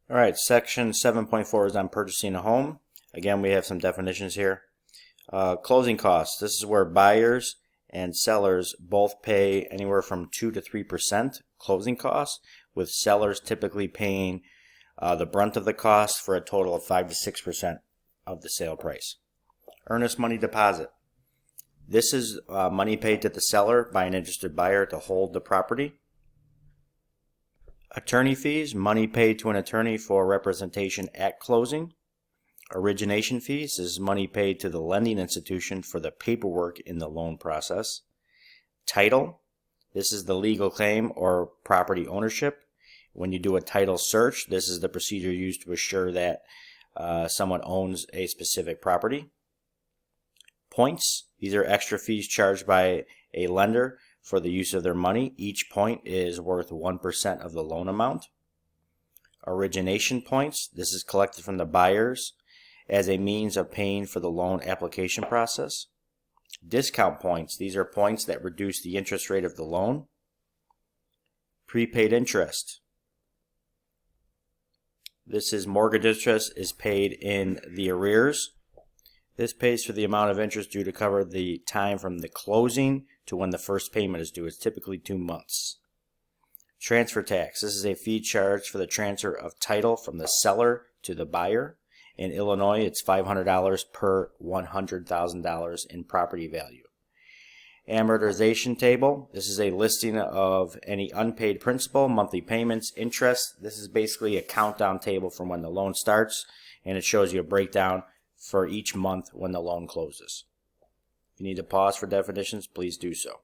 All right, section 7.4 is on purchasing a home. Again, we have some definitions here. Closing costs. This is where buyers and sellers both pay anywhere from 2 to 3% closing costs, with sellers typically paying the brunt of the cost for a total of 5 to 6% of the sale price. Earnest money deposit. This is money paid to the seller by an interested buyer to hold the property. Attorney fees, money paid to an attorney for representation at closing. Origination fees is money paid to the lending institution for the paperwork in the loan process. Title, this is the legal claim or property ownership. When you do a title search, this is the procedure used to assure that someone owns a specific property. Points, these are extra fees charged by a lender for the use of their money. Each point is worth 1% of the loan amount. Origination points, this is collected from the buyers as a means of paying for the loan application process. Discount points, these are points that reduce the interest rate of the loan. Prepaid interest, this is mortgage interest is paid in the arrears. This pays for the amount of interest due to cover the time from the closing to when the first payment is due. It's typically 2 months. Transfer tax. This is a fee charged for the transfer of title from the seller to the buyer. In Illinois, it's $500 per $100,000 in property value. Amortization table. This is a listing of any unpaid principal, monthly payments, interest. This is basically a countdown table from when the loan starts, and it shows you a breakdown for each month when the loan closes. If you need to pause for definitions, please do so.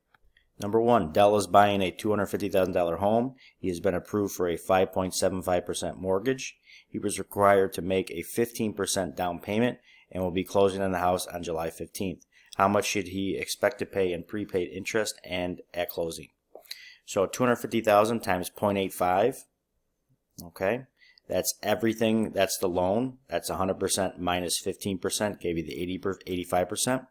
Number 1, Dell is buying a $250,000 home. He has been approved for a 5.75% mortgage. He was required to make a 15% down payment and will be closing on the house on July 15th. How much should he expect to pay in prepaid interest and at closing? So $250,000 times 0.85. Okay. That's everything. That's the loan. That's 100% minus 15%, gave you the 85%.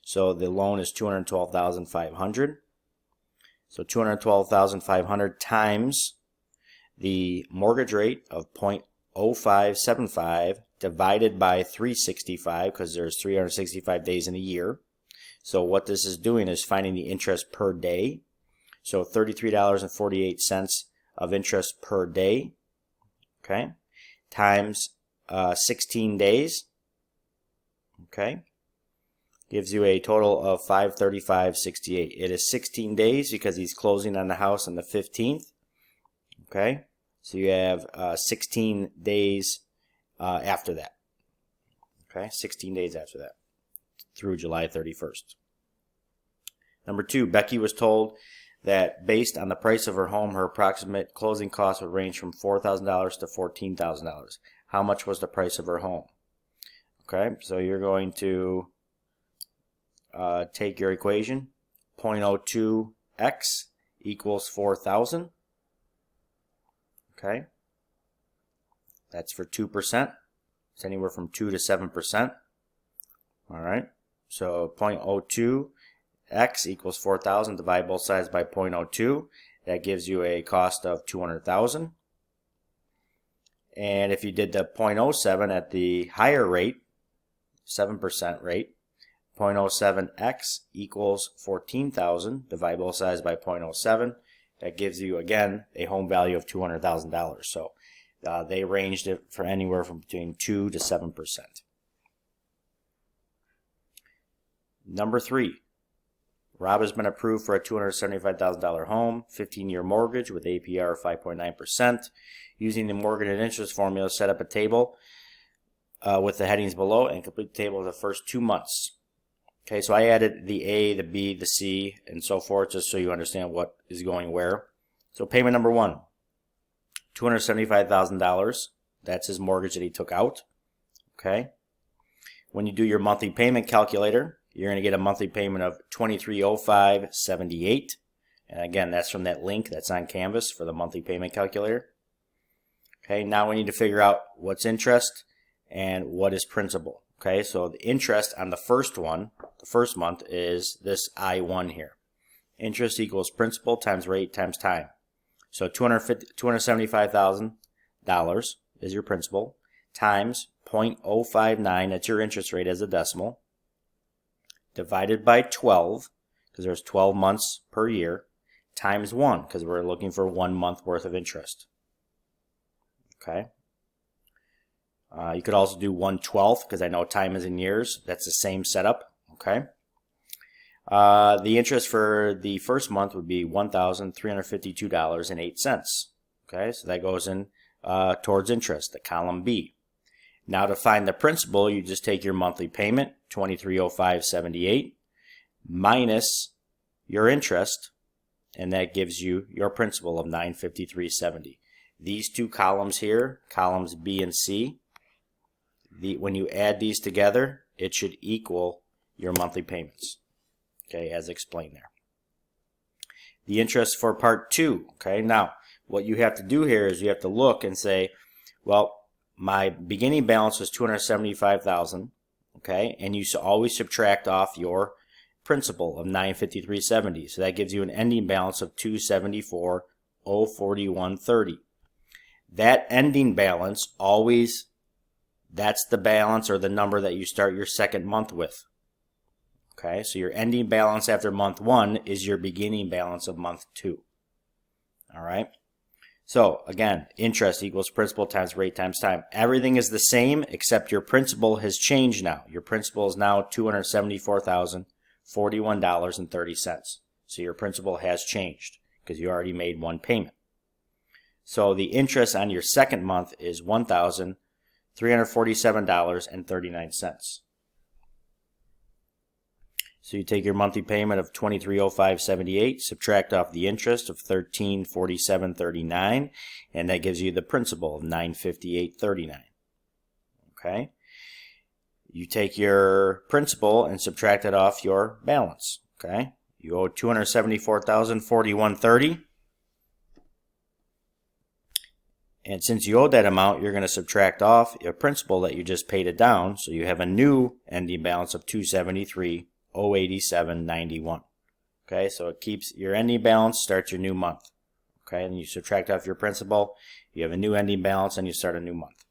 So the loan is $212,500. So $212,500 times the mortgage rate of 0.0575 divided by 365, because there's 365 days in a year. So what this is doing is finding the interest per day. So $33.48 of interest per day. Okay, times 16 days, okay, gives you a total of $535.68. It is 16 days because he's closing on the house on the 15th, okay, so you have 16 days after that, okay, 16 days after that, through July 31st. Number 2, Becky was told that based on the price of her home, her approximate closing costs would range from $4,000 to $14,000. How much was the price of her home? Okay, so you're going to take your equation, 0.02x equals 4,000. Okay, that's for 2%. It's anywhere from 2 to 7%. All right, so 0.02 x equals 4,000, divide both sides by 0.02. That gives you a cost of $200,000. And if you did the 0.07 at the higher rate, 7% rate, 0.07x equals 14,000, divide both sides by 0.07. That gives you, again, a home value of $200,000. So they ranged it for anywhere from between 2 to 7%. Number 3. Rob has been approved for a $275,000 home, 15-year mortgage with APR of 5.9%. Using the mortgage and interest formula, set up a table with the headings below and complete the table of the first 2 months. Okay, so I added the A, the B, the C, and so forth, just so you understand what is going where. So payment number 1, $275,000. That's his mortgage that he took out. Okay. When you do your monthly payment calculator, you're going to get a monthly payment of $2305.78. And again, that's from that link that's on Canvas for the monthly payment calculator. Okay, now we need to figure out what's interest and what is principal. Okay, so the interest on the first one, the first month, is this I1 here. Interest equals principal times rate times time. So $275,000 is your principal, times 0.059, that's your interest rate as a decimal, divided by 12, because there's 12 months per year, times 1, because we're looking for 1 month worth of interest. Okay. You could also do 1/12, because I know time is in years. That's the same setup. Okay. The interest for the first month would be $1,352.08. Okay, so that goes in towards interest, the column B. Now to find the principal, you just take your monthly payment, $2305.78, minus your interest, and that gives you your principal of $953.70. These two columns here, columns B and C, when you add these together, it should equal your monthly payments. Okay, as explained there. The interest for part 2. Okay, now what you have to do here is you have to look and say, well, my beginning balance was $275,000. Okay, and you always subtract off your principal of $953.70. So that gives you an ending balance of $274,041.30. That ending balance always, that's the balance or the number that you start your second month with. Okay, so your ending balance after month 1 is your beginning balance of month 2. All right. So again, interest equals principal times rate times time. Everything is the same except your principal has changed now. Your principal is now $274,041.30. So your principal has changed because you already made one payment. So the interest on your second month is $1,347.39. So you take your monthly payment of $2305.78, subtract off the interest of $1347.39, and that gives you the principal of $958.39. Okay? You take your principal and subtract it off your balance. Okay? You owe $274,041.30. And since you owe that amount, you're going to subtract off your principal that you just paid it down, so you have a new ending balance of $273,087.91. Okay, so it keeps your ending balance, starts your new month. Okay, and you subtract off your principal, you have a new ending balance, and you start a new month.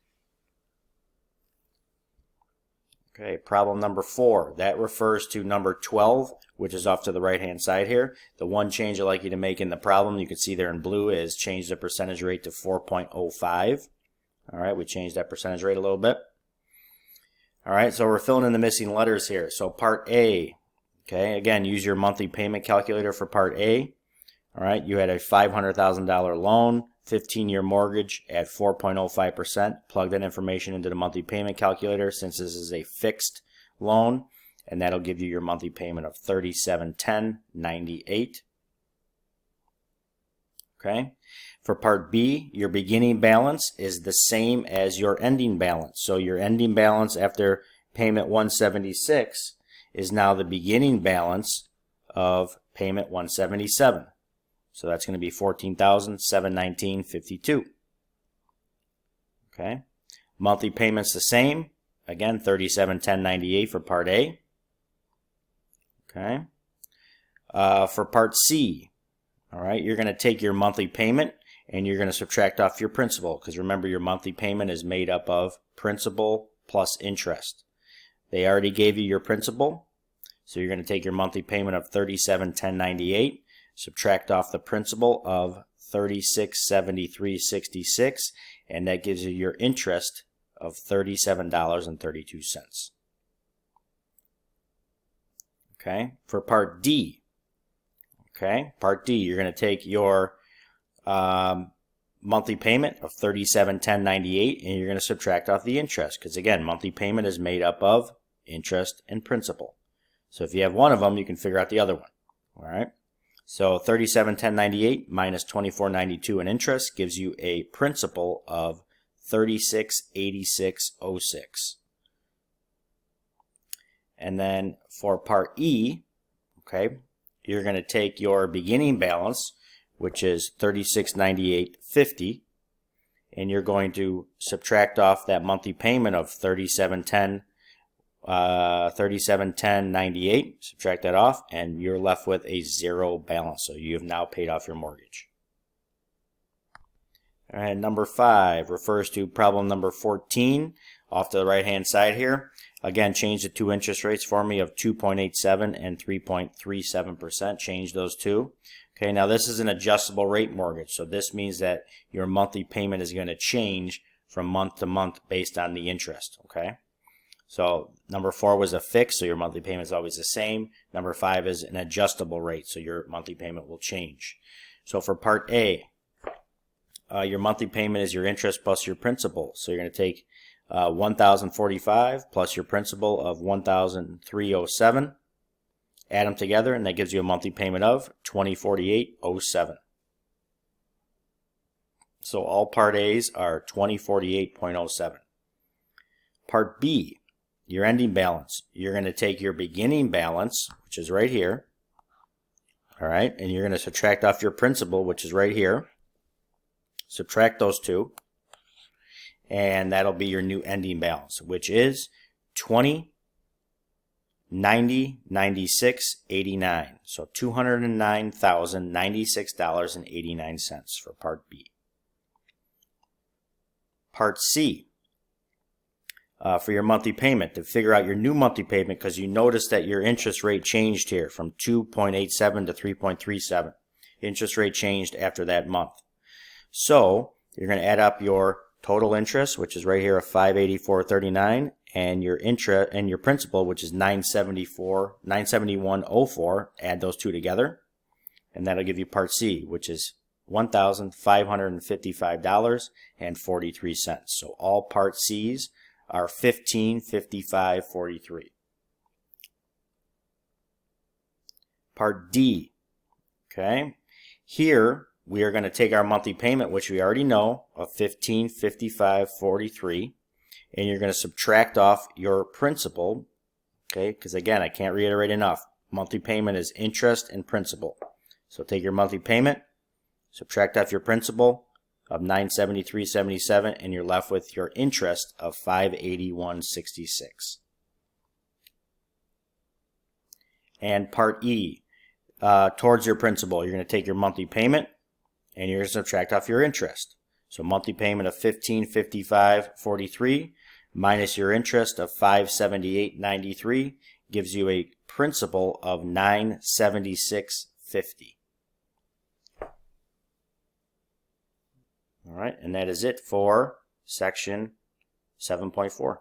Okay, problem number 4. That refers to number 12, which is off to the right-hand side here. The one change I'd like you to make in the problem, you can see there in blue, is change the percentage rate to 4.05. All right, we changed that percentage rate a little bit. All right, so we're filling in the missing letters here. So part A, okay, again, use your monthly payment calculator for part A. All right, you had a $500,000 loan, 15-year mortgage at 4.05%. Plug that information into the monthly payment calculator since this is a fixed loan, and that'll give you your monthly payment of $3710.98. Okay. For part B, your beginning balance is the same as your ending balance. So your ending balance after payment 176 is now the beginning balance of payment 177. So that's going to be $14,719.52. Okay. Monthly payments the same. Again, $3710.98 for part A. Okay. For part C, all right, you're going to take your monthly payment and you're going to subtract off your principal, because remember, your monthly payment is made up of principal plus interest. They already gave you your principal, so you're going to take your monthly payment of $3710.98, subtract off the principal of $3673.66, and that gives you your interest of $37.32. Okay, for part D. Okay, part D, you're going to take your monthly payment of $3710.98 and you're going to subtract off the interest, because again, monthly payment is made up of interest and principal. So if you have one of them, you can figure out the other one. All right. So $3710.98 minus $24.92 in interest gives you a principal of $3686.06. And then for part E, okay, you're going to take your beginning balance, which is $3698.50, and you're going to subtract off that monthly payment of $3710.98, subtract that off, and you're left with a zero balance. So you have now paid off your mortgage. All right, number 5 refers to problem number 14 off to the right hand side here. Again, change the two interest rates for me of 2.87 and 3.37%. Change those two. Okay, now this is an adjustable rate mortgage, so this means that your monthly payment is going to change from month to month based on the interest. Okay, so number 4 was a fix, so your monthly payment is always the same. Number 5 is an adjustable rate, so your monthly payment will change. So for part A, your monthly payment is your interest plus your principal. So you're going to take $1,045 plus your principal of $1,307. Add them together, and that gives you a monthly payment of $2,048.07. So all part A's are $2,048.07. Part B, your ending balance. You're going to take your beginning balance, which is right here, all right, and you're going to subtract off your principal, which is right here. Subtract those two, and that'll be your new ending balance, which is $2,090.96.89. So $209,096.89 for part B. Part C, for your monthly payment, to figure out your new monthly payment, because you notice that your interest rate changed here from 2.87 to 3.37. Interest rate changed after that month. So you're going to add up your total interest, which is right here of $584.39, and your interest and your principal, which is $971.04. Add those two together, and that'll give you part C, which is $1,555.43. So all part C's are $1,555.43. Part D. Okay, here we are going to take our monthly payment, which we already know, of $1,555.43, and you're going to subtract off your principal, okay, because again, I can't reiterate enough, monthly payment is interest and principal. So take your monthly payment, subtract off your principal of $973.77, and you're left with your interest of $581.66. And part E, towards your principal, you're going to take your monthly payment, and you're going to subtract off your interest. So monthly payment of $1,555.43 minus your interest of $578.93 gives you a principal of $976.50. All right, and that is it for section 7.4.